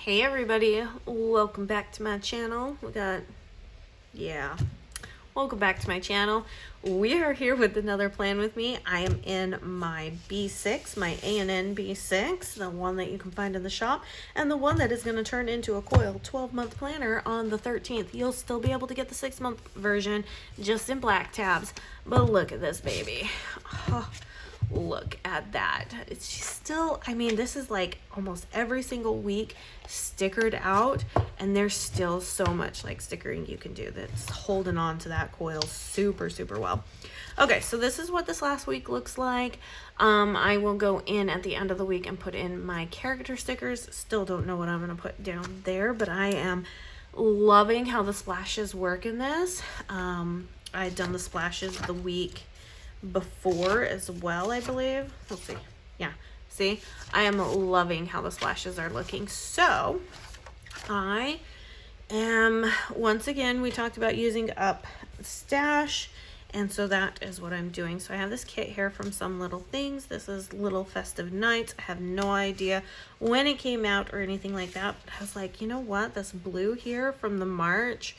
Hey everybody, welcome back to my channel. Welcome back to my channel. We are here with another plan with me. I am in my B6, my A&N B6, the one that you can find in the shop, and the one that is going to turn into a coil 12-month planner on the 13th. You'll still be able to get the 6-month version, just in black tabs. But look at this baby. Oh, look at that. It's still, I mean, this is like almost every single week stickered out, and there's still so much like stickering you can do that's holding on to that coil super well. Okay, so this is what this last week looks like. I will go in at the end of the week and put in my character stickers. Still don't know what I'm going to put down there, but I am loving how the splashes work in this. I had done the splashes the week before as well, I believe. Let's see. Yeah, see, I am loving how the splashes are looking. So I am, once again, we talked about using up stash, and so that is what I'm doing. So I have this kit here from Some Little Things. This is Little Festive Nights. I have no idea when it came out or anything like that, but I was like, you know what, this blue here from the March,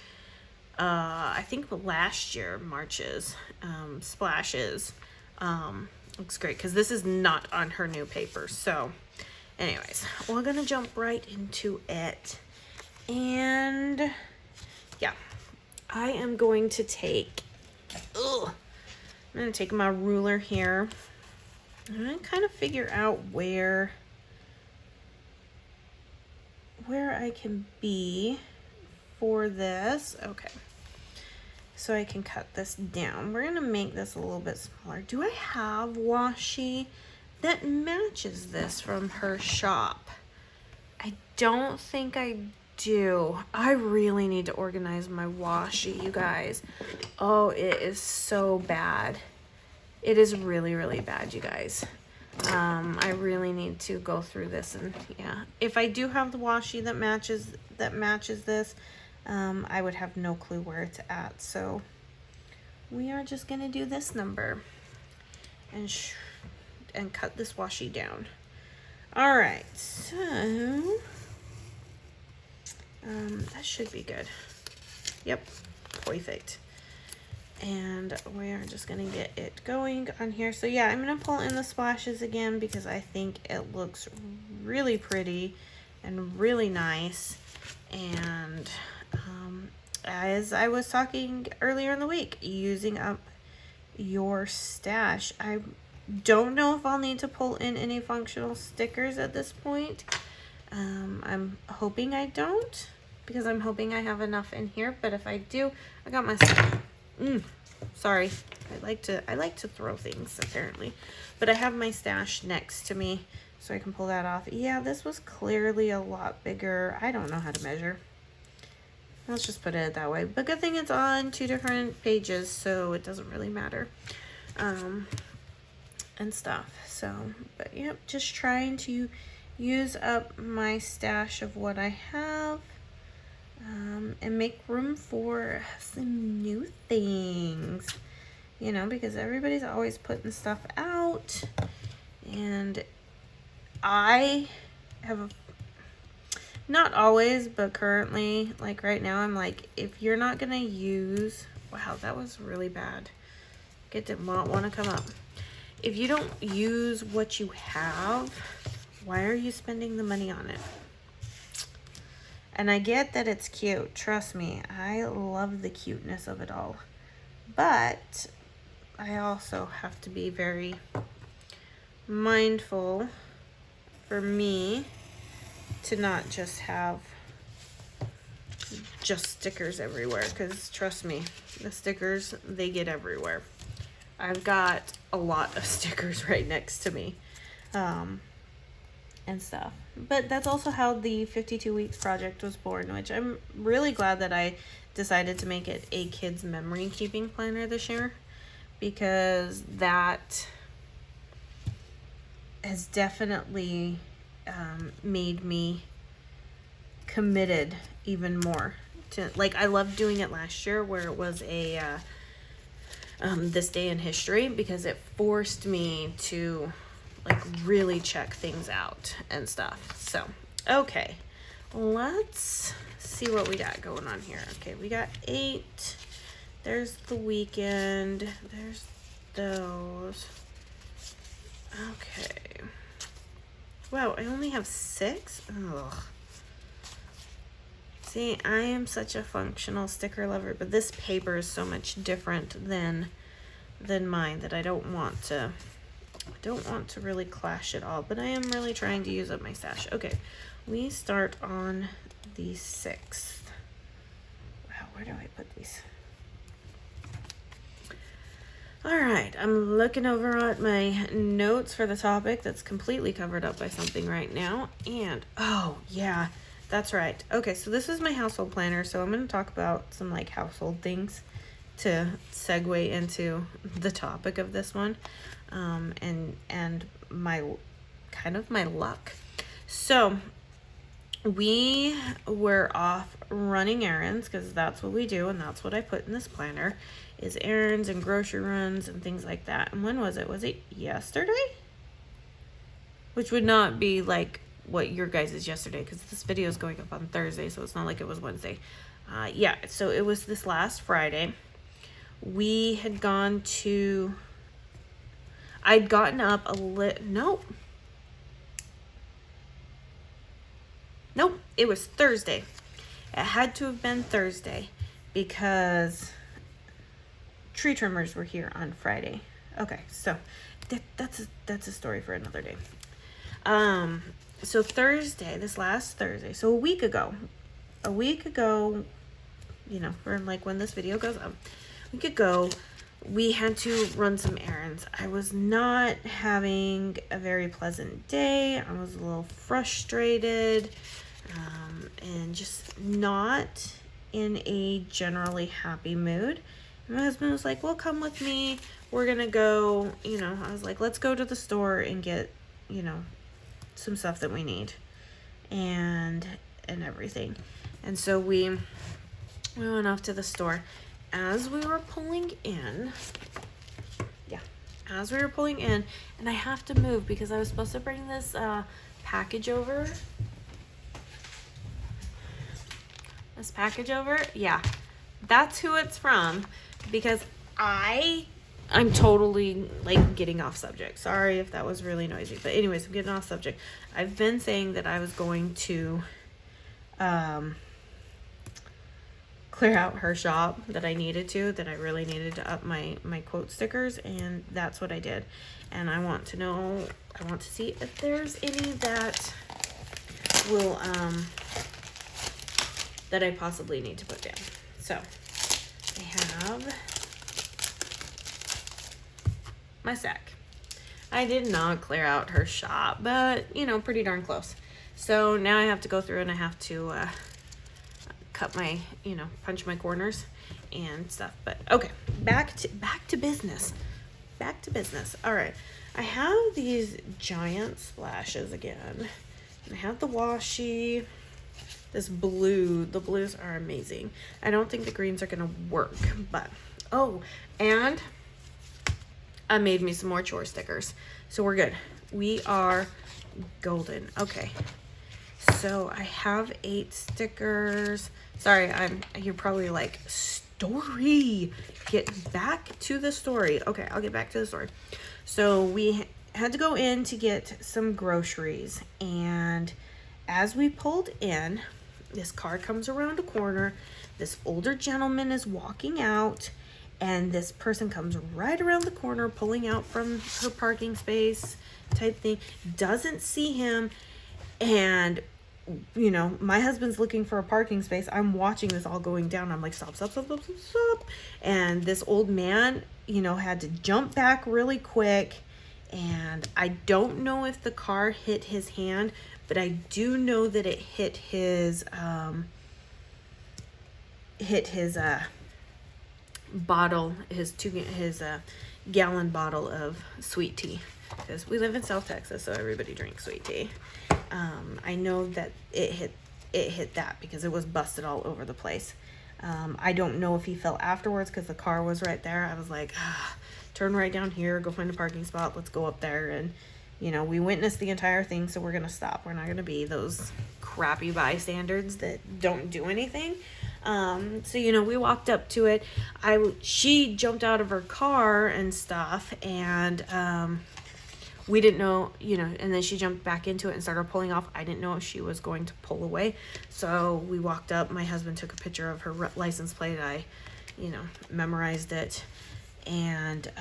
I think last year March's splashes looks great, because this is not on her new paper. So anyways, we're gonna jump right into it, and yeah, I am going to take I'm gonna take my ruler here and kind of figure out where I can be for this. Okay, so I can cut this down. We're gonna make this a little bit smaller. Do I have washi that matches this from her shop? I don't think I do. I really need to organize my washi, you guys. Oh, it is so bad. It is really bad, you guys. I really need to go through this, and yeah, if I do have the washi that matches this, I would have no clue where it's at. So we are just gonna do this number and cut this washi down. All right, so that should be good. Yep, perfect. And we are just gonna get it going on here. So yeah, I'm gonna pull in the splashes again because I think it looks really pretty and really nice. And as I was talking earlier in the week, using up your stash. I don't know if I'll need to pull in any functional stickers at this point. I'm hoping I don't, because I'm hoping I have enough in here. But if I do, I got my sorry, I like to throw things apparently, but I have my stash next to me so I can pull that off. Yeah, this was clearly a lot bigger. I don't know how to measure. Let's just put it that way. But good thing it's on 2 different pages, so it doesn't really matter. And stuff. So, but yep, just trying to use up my stash of what I have, and make room for some new things, you know, because everybody's always putting stuff out, and I have not always, but currently, like right now, I'm like, if you're not gonna use, wow, that was really bad. It did not want to come up. If you don't use what you have, why are you spending the money on it? And I get that it's cute. Trust me, I love the cuteness of it all. But I also have to be very mindful for me to not just have just stickers everywhere, because trust me, the stickers, they get everywhere. I've got a lot of stickers right next to me, and stuff. But that's also how the 52 weeks project was born, which I'm really glad that I decided to make it a kids memory keeping planner this year, because that has definitely made me committed even more to, like, I loved doing it last year where it was a this day in history, because it forced me to like really check things out and stuff. So okay, let's see what we got going on here. Okay, we got 8. There's the weekend. There's those. Okay. Wow, I only have 6? Ugh. See, I am such a functional sticker lover, but this paper is so much different than mine that I don't want to really clash it all, but I am really trying to use up my stash. Okay, we start on the 6th. Wow, where do I put these? All right, I'm looking over at my notes for the topic that's completely covered up by something right now. And, oh, yeah, that's right. Okay, so this is my household planner, so I'm going to talk about some, like, household things to segue into the topic of this one, and my, kind of my luck. So, we were off running errands, because that's what we do, and that's what I put in this planner, is errands and grocery runs and things like that. And when was it? Was it yesterday? Which would not be like what your guys is yesterday, because this video is going up on Thursday, so it's not like it was Wednesday. Yeah, so it was this last Friday. We had gone to, I'd gotten up a nope, it was Thursday. It had to have been Thursday because tree trimmers were here on Friday. Okay, so that's a story for another day. So Thursday, this last Thursday, so a week ago, you know, for like when this video goes up, a week ago, we had to run some errands. I was not having a very pleasant day. I was a little frustrated, and just not in a generally happy mood. And my husband was like, well, come with me. We're going to go, you know, I was like, let's go to the store and get, you know, some stuff that we need and everything. And so we went off to the store. As we were pulling in, and I have to move because I was supposed to bring this package over. Yeah, that's who it's from, because I'm totally like getting off subject. Sorry if that was really noisy, but anyways, I'm getting off subject. I've been saying that I was going to clear out her shop, that I really needed to up my quote stickers, and that's what I did. And I want to see if there's any that will that I possibly need to put down. So I have my stack. I did not clear out her shop, but you know, pretty darn close. So now I have to go through and I have to cut my, you know, punch my corners and stuff. But okay, back to business. All right, I have these giant splashes again. I have the washi. This blue, the blues are amazing. I don't think the greens are gonna work, but oh, and I made me some more chore stickers, so we're good. We are golden. Okay, so I have 8 stickers. Sorry, you're probably like, story, get back to the story. Okay, I'll get back to the story. So we had to go in to get some groceries, and as we pulled in, this car comes around a corner. This older gentleman is walking out, and this person comes right around the corner, pulling out from her parking space type thing, doesn't see him. And, you know, my husband's looking for a parking space. I'm watching this all going down. I'm like, stop. And this old man, you know, had to jump back really quick. And I don't know if the car hit his hand, but I do know that it hit his bottle, his gallon bottle of sweet tea, because we live in South Texas, so everybody drinks sweet tea. I know that it hit that because it was busted all over the place. I don't know if he fell afterwards because the car was right there. I was like, turn right down here, go find a parking spot, let's go up there. And you know, we witnessed the entire thing, so we're gonna stop. We're not gonna be those crappy bystanders that don't do anything. So, you know, we walked up to it. She jumped out of her car and stuff, and we didn't know, you know, and then she jumped back into it and started pulling off. I didn't know if she was going to pull away. So we walked up. My husband took a picture of her license plate. I, you know, memorized it. And,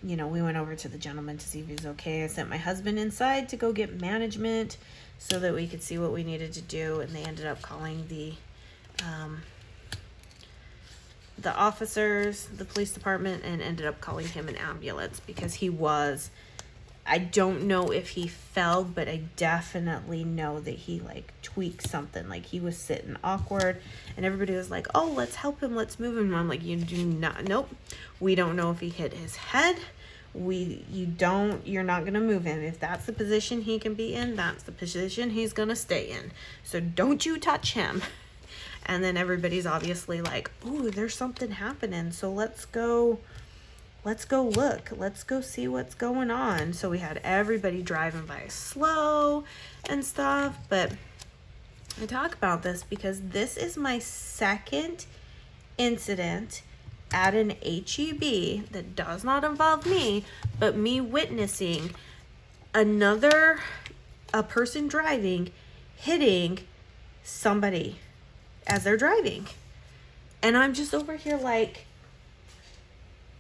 you know, we went over to the gentleman to see if he was okay. I sent my husband inside to go get management so that we could see what we needed to do. And they ended up calling the officers, the police department, and ended up calling him an ambulance because he was, I don't know if he fell, but I definitely know that he like tweaked something. Like he was sitting awkward and everybody was like, oh, let's help him. Let's move him. And I'm like, you do not, nope. We don't know if he hit his head. You're not going to move him. If that's the position he can be in, that's the position he's going to stay in. So don't you touch him. And then everybody's obviously like, ooh, there's something happening. So let's go look. Let's go see what's going on. So we had everybody driving by slow and stuff. But I talk about this because this is my second incident at an HEB that does not involve me, but me witnessing a person driving, hitting somebody as they're driving. And I'm just over here like,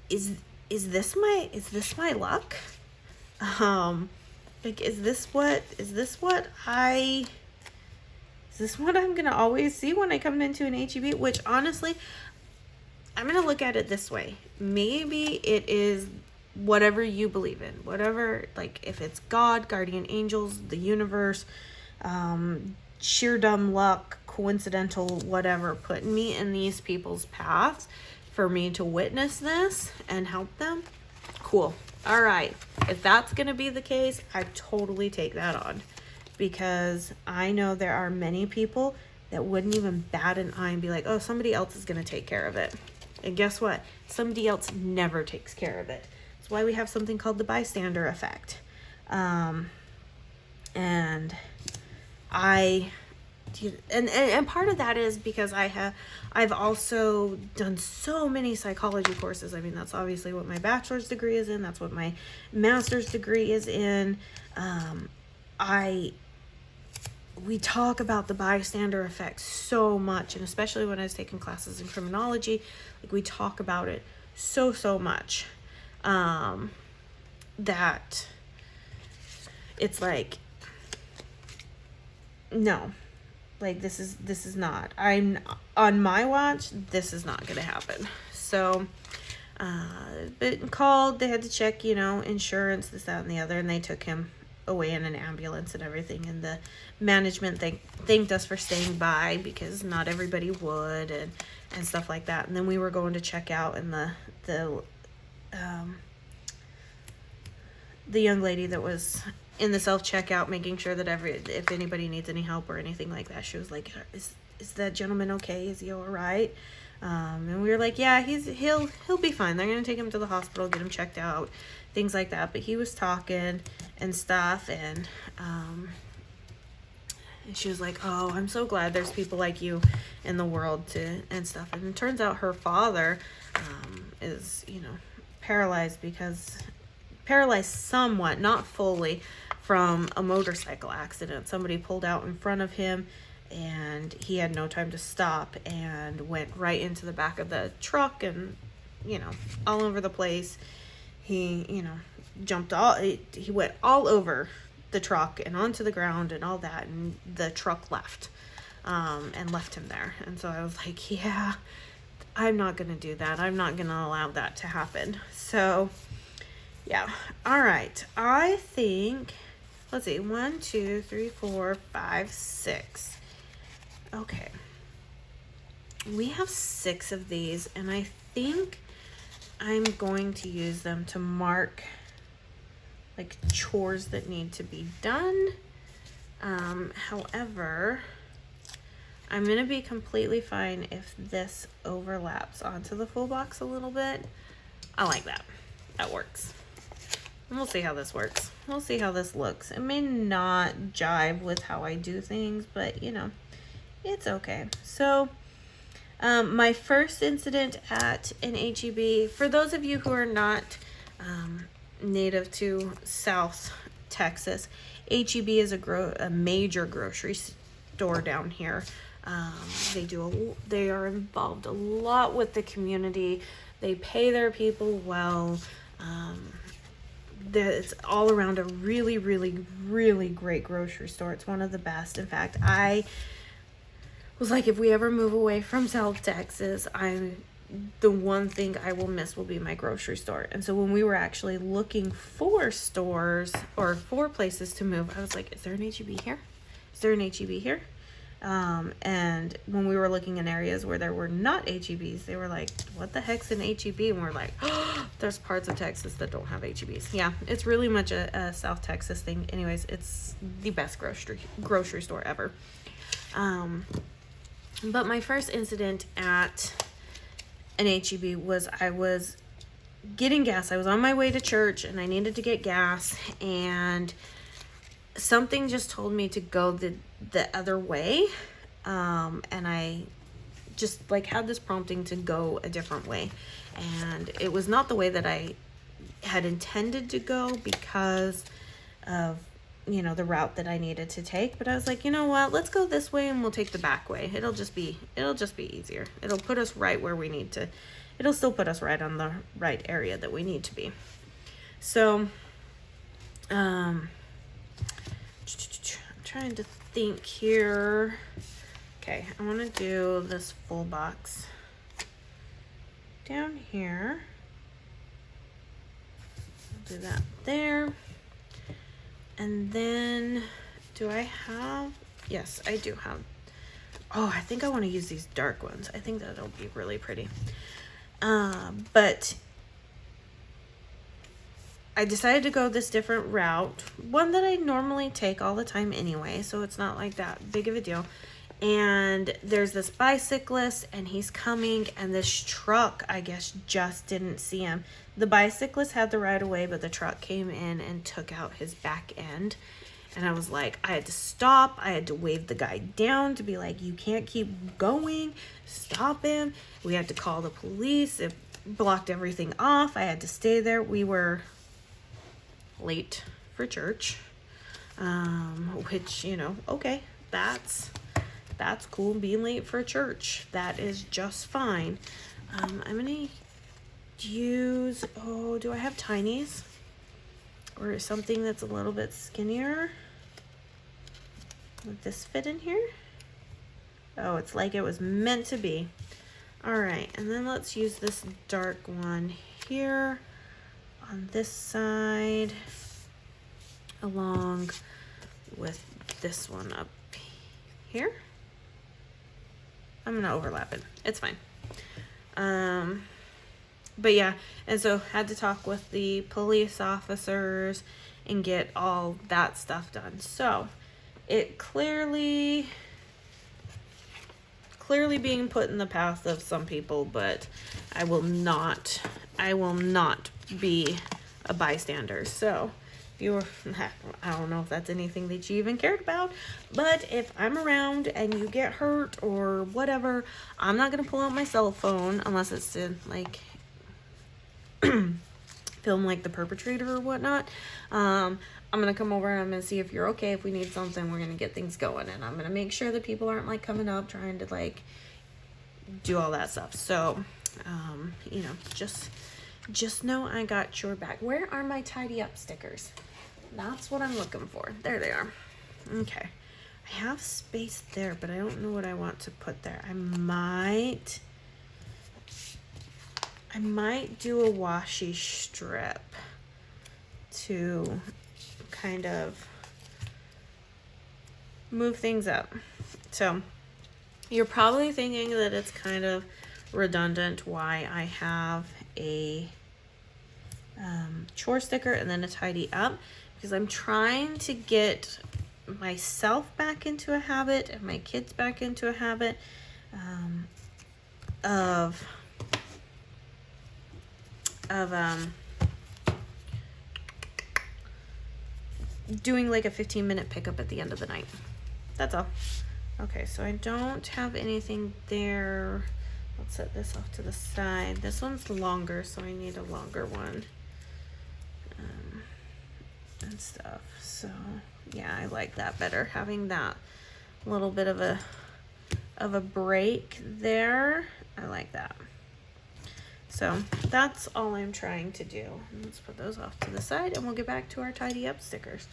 is this my luck? Like, is this what I'm gonna always see when I come into an HEB? Which honestly, I'm gonna look at it this way. Maybe it is whatever you believe in, whatever, like if it's God, guardian angels, the universe, sheer dumb luck, coincidental, whatever, putting me in these people's paths for me to witness this and help them. Cool. All right. If that's going to be the case, I totally take that on, because I know there are many people that wouldn't even bat an eye and be like, oh, somebody else is going to take care of it. And guess what? Somebody else never takes care of it. That's why we have something called the bystander effect. And part of that is because I've also done so many psychology courses. I mean, that's obviously what my bachelor's degree is in. That's what my master's degree is in. We talk about the bystander effect so much, and especially when I was taking classes in criminology, like we talk about it so much, that it's like, no. Like, this is not, I'm on my watch, this is not going to happen. So, but called, they had to check, you know, insurance, this, that, and the other, and they took him away in an ambulance and everything. And the management thanked us for staying by, because not everybody would, and stuff like that. And then we were going to check out, and the young lady that was in the self-checkout, making sure that if anybody needs any help or anything like that, she was like, is that gentleman okay? Is he all right? And we were like, yeah, he'll be fine. They're going to take him to the hospital, get him checked out, things like that. But he was talking and stuff, and she was like, oh, I'm so glad there's people like you in the world and stuff. And it turns out her father is, you know, paralyzed somewhat, not fully, from a motorcycle accident. Somebody pulled out in front of him, and he had no time to stop and went right into the back of the truck, and, you know, all over the place. He, you know, he went all over the truck and onto the ground and all that, and the truck left, and left him there. And so I was like, yeah, I'm not going to do that. I'm not going to allow that to happen. So, yeah. All right. I think, let's see, 1, 2, 3, 4, 5, 6. Okay. We have 6 of these, and I think I'm going to use them to mark like chores that need to be done. However, I'm going to be completely fine if this overlaps onto the full box a little bit. I like that. That works. And we'll see how this works. we'll see how this looks. It may not jive with how I do things, but you know, it's okay. So my first incident at an HEB, for those of you who are not native to South Texas, HEB is a major grocery store down here. They are involved a lot with the community. They pay their people well. It's all around a really, really, really great grocery store. It's one of the best. In fact, I was like, if we ever move away from South Texas, the one thing I will miss will be my grocery store. And so when we were actually looking for stores or for places to move, I was like, is there an HEB here? Is there an HEB here? And when we were looking in areas where there were not HEBs, they were like, what the heck's an HEB? And we're like, oh, there's parts of Texas that don't have HEBs. Yeah, it's really much a South Texas thing. Anyways, it's the best grocery store ever. But my first incident at an HEB was I was getting gas. I was on my way to church and I needed to get gas, and something just told me to go the other way. And I just like had this prompting to go a different way. And it was not the way that I had intended to go because of, you know, the route that I needed to take. But I was like, you know what, let's go this way and we'll take the back way. It'll just be easier. It'll put us right where we need to. It'll still put us right on the right area that we need to be. So, I'm trying to think here. Okay, I want to do this full box down here. I'll do that there. And then, do I have? Yes, I do have. Oh, I think I want to use these dark ones. I think that'll be really pretty. But I decided to go this different route, one that I normally take all the time anyway, so it's not like that big of a deal. And there's this bicyclist and he's coming, and this truck, I guess, just didn't see him. The bicyclist had the right of way, but the truck came in and took out his back end. And I was like, I had to stop. I had to wave the guy down to be like, you can't keep going. Stop him. We had to call the police. It blocked everything off. I had to stay there. We were late for church, which, you know, okay, that's cool. Being late for church, that is just fine. I'm gonna use, oh, do I have tinies or something that's a little bit skinnier? Would this fit in here? Oh, it's like it was meant to be. All right, and then let's use this dark one here on this side along with this one up here. I'm gonna overlap it. It's fine. But yeah, and so had to talk with the police officers and get all that stuff done. So it clearly being put in the path of some people, but I will not be a bystander. So I don't know if that's anything that you even cared about, but if I'm around and you get hurt or whatever, I'm not gonna pull out my cell phone unless it's to like film like the perpetrator or whatnot. I'm gonna come over and I'm gonna see if you're okay. If we need something, we're gonna get things going, and I'm gonna make sure that people aren't like coming up trying to like do all that stuff. So you know, just know I got your back. Where are my tidy up stickers? That's what I'm looking for. There they are. Okay, I have space there, but I don't know what I want to put there. I might do a washi strip to kind of move things up. So you're probably thinking that it's kind of redundant why I have a chore sticker and then a tidy up, because I'm trying to get myself back into a habit and my kids back into a habit of doing like a 15-minute pickup at the end of the night. That's all. Okay, so I don't have anything there. Let's set this off to the side. This one's longer, so I need a longer one. And stuff. So yeah, I like that better, having that little bit of a break there. I like that. So that's all I'm trying to do. Let's put those off to the side and we'll get back to our tidy up stickers.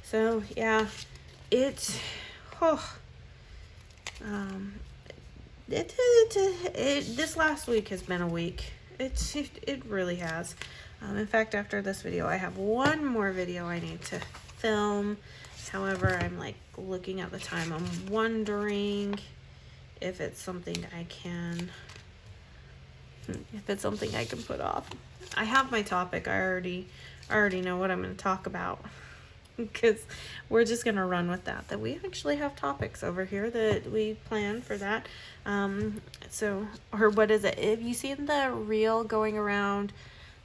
So yeah, this last week has been a week. It really has. In fact, after this video, I have one more video I need to film. However, I'm like looking at the time. I'm wondering if it's something I can put off. I have my topic. I already know what I'm going to talk about, because we're just going to run with that we actually have topics over here that we plan for that. Or what is it? Have you seen the reel going around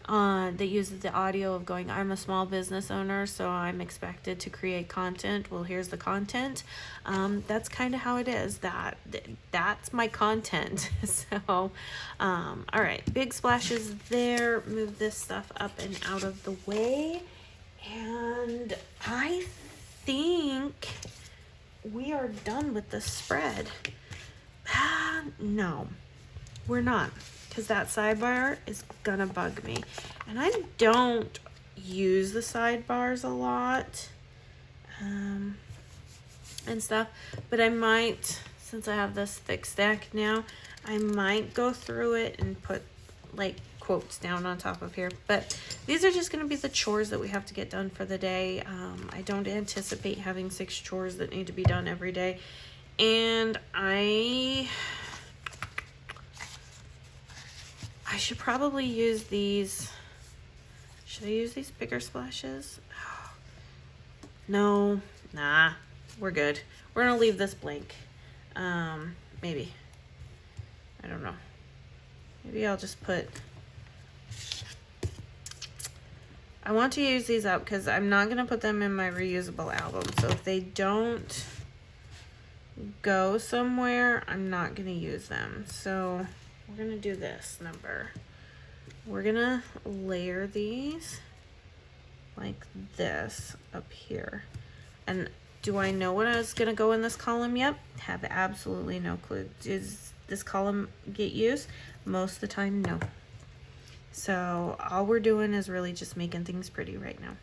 that uses the audio of going, I'm a small business owner, so I'm expected to create content? Well, here's the content. That's kind of how it is. That's my content. So, all right, big splashes there. Move this stuff up and out of the way. And I think we are done with the spread. No, we're not. Because that sidebar is gonna bug me. And I don't use the sidebars a lot and stuff, but I might, since I have this thick stack now, I might go through it and put like quotes down on top of here. But these are just gonna be the chores that we have to get done for the day. I don't anticipate having 6 chores that need to be done every day. And I should probably use these. Should I use these bigger splashes? No, nah, we're good. We're gonna leave this blank. Maybe. I don't know. Maybe I'll just put, I want to use these up because I'm not gonna put them in my reusable album. So if they don't go somewhere, I'm not gonna use them. So we're gonna do this number. We're gonna layer these like this up here. And do I know what is gonna go in this column yet? Have absolutely no clue. Does this column get used? Most of the time, no. So all we're doing is really just making things pretty right now.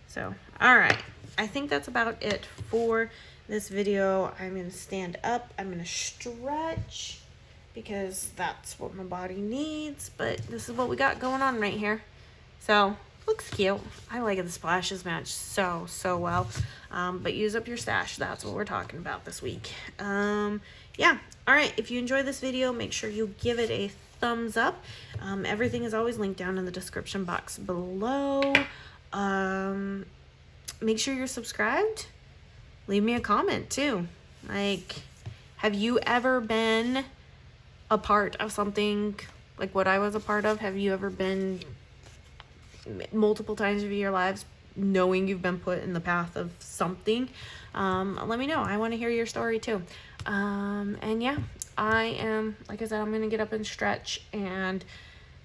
So, all right. I think that's about it for this video. I'm gonna stand up. I'm gonna stretch, because that's what my body needs, but this is what we got going on right here. So, looks cute. I like it. The splashes match so well. But use up your stash. That's what we're talking about this week. Yeah. All right. If you enjoyed this video, make sure you give it a thumbs up. Everything is always linked down in the description box below. Make sure you're subscribed. Leave me a comment too. Like, have you ever been a part of something like what I was a part of? Have you ever been multiple times of your lives knowing you've been put in the path of something? Let me know. I want to hear your story too. And yeah, I am, like I said, I'm gonna get up and stretch and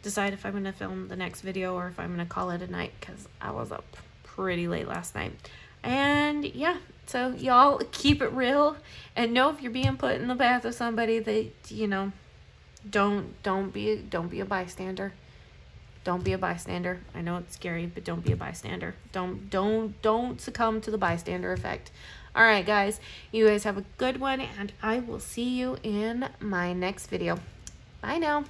decide if I'm gonna film the next video or if I'm gonna call it a night, because I was up pretty late last night. And yeah, so y'all keep it real and know if you're being put in the path of somebody that, you know, don't be a bystander. Don't be a bystander. I know it's scary, but don't be a bystander. Don't succumb to the bystander effect. All right, guys, you guys have a good one, and I will see you in my next video. Bye now.